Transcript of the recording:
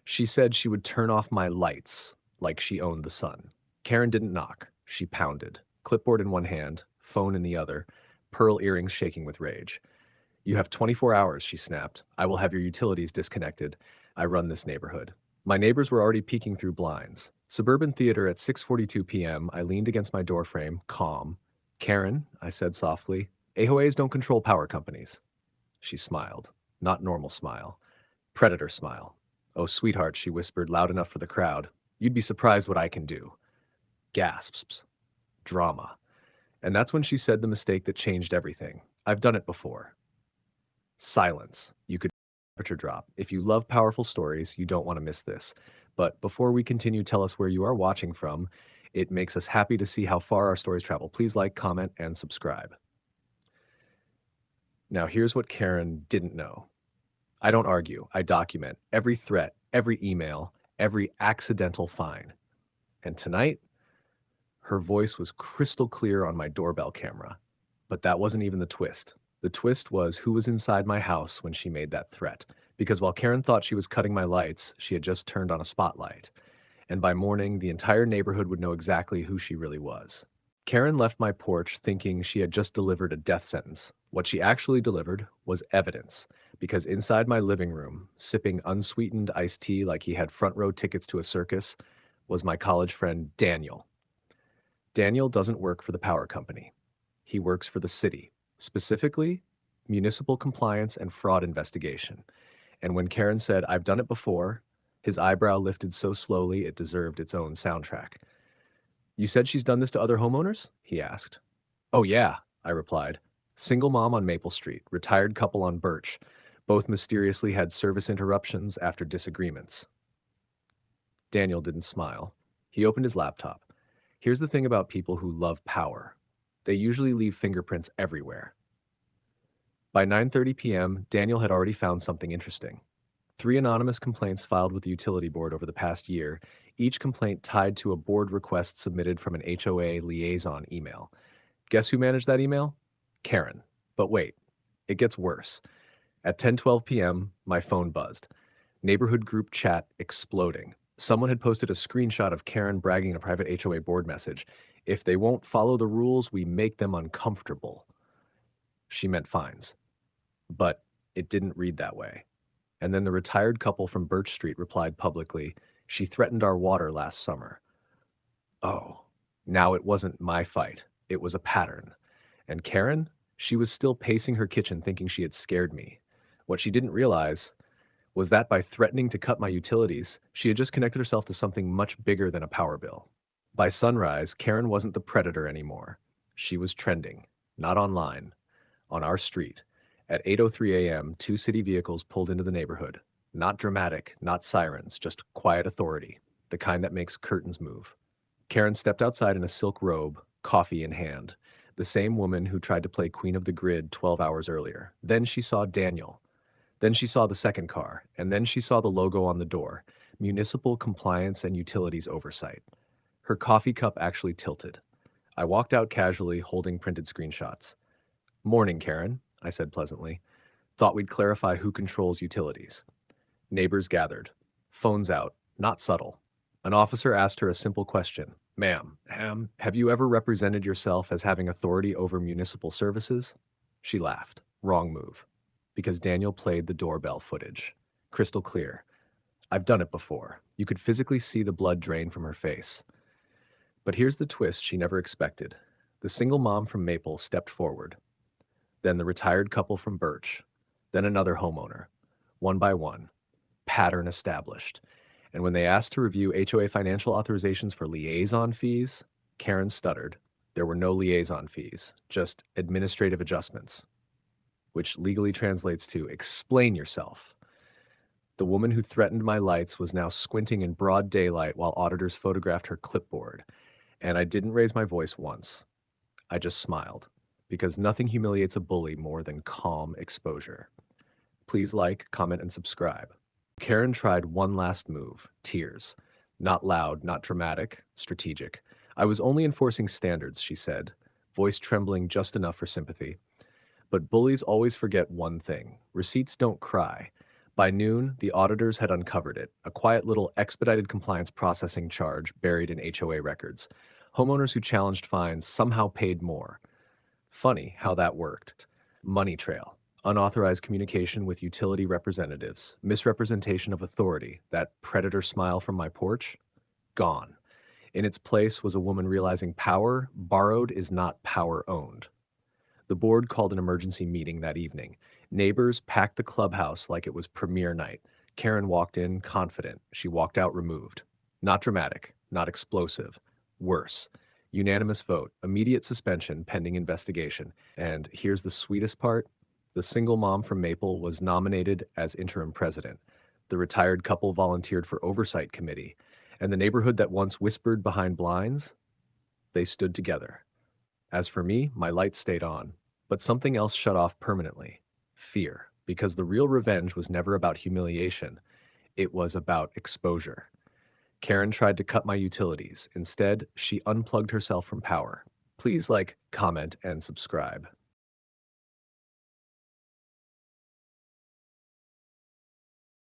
She said she would turn off my lights like she owned the sun. Karen didn't knock. She pounded, clipboard in one hand, phone in the other, pearl earrings shaking with rage. You have 24 hours, she snapped. I will have your utilities disconnected. I run this neighborhood. My neighbors were already peeking through blinds. Suburban theater at 6:42 p.m. I leaned against my doorframe, calm. Karen, I said softly, AOAs don't control power companies. She smiled. Not normal smile. Predator smile. Oh, sweetheart, she whispered, loud enough for the crowd. You'd be surprised what I can do. Gasps. Drama. And that's when she said the mistake that changed everything. I've done it before. Silence. You could temperature drop. If you love powerful stories, you don't want to miss this. But before we continue, tell us where you are watching from. It makes us happy to see how far our stories travel. Please like, comment, and subscribe. Now, here's what Karen didn't know. I don't argue. I document every threat, every email, every accidental fine. And tonight, her voice was crystal clear on my doorbell camera. But that wasn't even the twist. The twist was who was inside my house when she made that threat. Because while Karen thought she was cutting my lights, she had just turned on a spotlight. And by morning, the entire neighborhood would know exactly who she really was. Karen left my porch thinking she had just delivered a death sentence. What she actually delivered was evidence, because inside my living room, sipping unsweetened iced tea like he had front row tickets to a circus, was my college friend Daniel. Daniel doesn't work for the power company. He works for the city, specifically municipal compliance and fraud investigation. And when Karen said, I've done it before, his eyebrow lifted so slowly it deserved its own soundtrack. You said she's done this to other homeowners? He asked. Oh, yeah, I replied. Single mom on Maple Street, retired couple on Birch. Both mysteriously had service interruptions after disagreements. Daniel didn't smile. He opened his laptop. Here's the thing about people who love power. They usually leave fingerprints everywhere. By 9:30 p.m., Daniel had already found something interesting. 3 anonymous complaints filed with the utility board over the past year, each complaint tied to a board request submitted from an HOA liaison email. Guess who managed that email? Karen. But wait, it gets worse. At 10:12 p.m., my phone buzzed. Neighborhood group chat exploding. Someone had posted a screenshot of Karen bragging in a private HOA board message. If they won't follow the rules, we make them uncomfortable. She meant fines. But it didn't read that way. And then the retired couple from Birch Street replied publicly, she threatened our water last summer. Oh, now it wasn't my fight. It was a pattern. And Karen, she was still pacing her kitchen thinking she had scared me. What she didn't realize was that by threatening to cut my utilities, she had just connected herself to something much bigger than a power bill. By sunrise, Karen wasn't the predator anymore. She was trending, not online, on our street. At 8:03 a.m., 2 city vehicles pulled into the neighborhood. Not dramatic, not sirens, just quiet authority, the kind that makes curtains move. Karen stepped outside in a silk robe, coffee in hand, the same woman who tried to play Queen of the Grid 12 hours earlier. Then she saw Daniel. Then she saw the second car, and then she saw the logo on the door, Municipal Compliance and Utilities Oversight. Her coffee cup actually tilted. I walked out casually, holding printed screenshots. Morning, Karen, I said pleasantly. Thought we'd clarify who controls utilities. Neighbors gathered. Phones out, not subtle. An officer asked her a simple question. Ma'am, have you ever represented yourself as having authority over municipal services? She laughed. Wrong move. Because Daniel played the doorbell footage. Crystal clear. I've done it before. You could physically see the blood drain from her face. But here's the twist she never expected. The single mom from Maple stepped forward. Then the retired couple from Birch. Then another homeowner. One by one. Pattern established. And when they asked to review HOA financial authorizations for liaison fees, Karen stuttered. There were no liaison fees, just administrative adjustments, which legally translates to explain yourself. The woman who threatened my lights was now squinting in broad daylight while auditors photographed her clipboard, and I didn't raise my voice once. I just smiled, because nothing humiliates a bully more than calm exposure. Please like, comment, and subscribe. Karen tried one last move, tears. Not loud, not dramatic, strategic. I was only enforcing standards, she said, voice trembling just enough for sympathy. But bullies always forget one thing. Receipts don't cry, By noon, the auditors had uncovered it, a quiet little expedited compliance processing charge buried in HOA records. Homeowners who challenged fines somehow paid more. Funny how that worked. Money trail. Unauthorized communication with utility representatives. Misrepresentation of authority. That predator smile from my porch? Gone. In its place was a woman realizing power borrowed is not power owned. The board called an emergency meeting that evening. Neighbors packed the clubhouse like it was premiere night. Karen walked in confident. She walked out removed. Not dramatic, not explosive. Worse. Unanimous vote, immediate suspension pending investigation. And here's the sweetest part. The single mom from Maple was nominated as interim president. The retired couple volunteered for oversight committee. And the neighborhood that once whispered behind blinds, they stood together. As for me, my lights stayed on. But something else shut off permanently. Fear. Because the real revenge was never about humiliation. It was about exposure. Karen tried to cut my utilities. Instead, she unplugged herself from power. Please like, comment, and subscribe.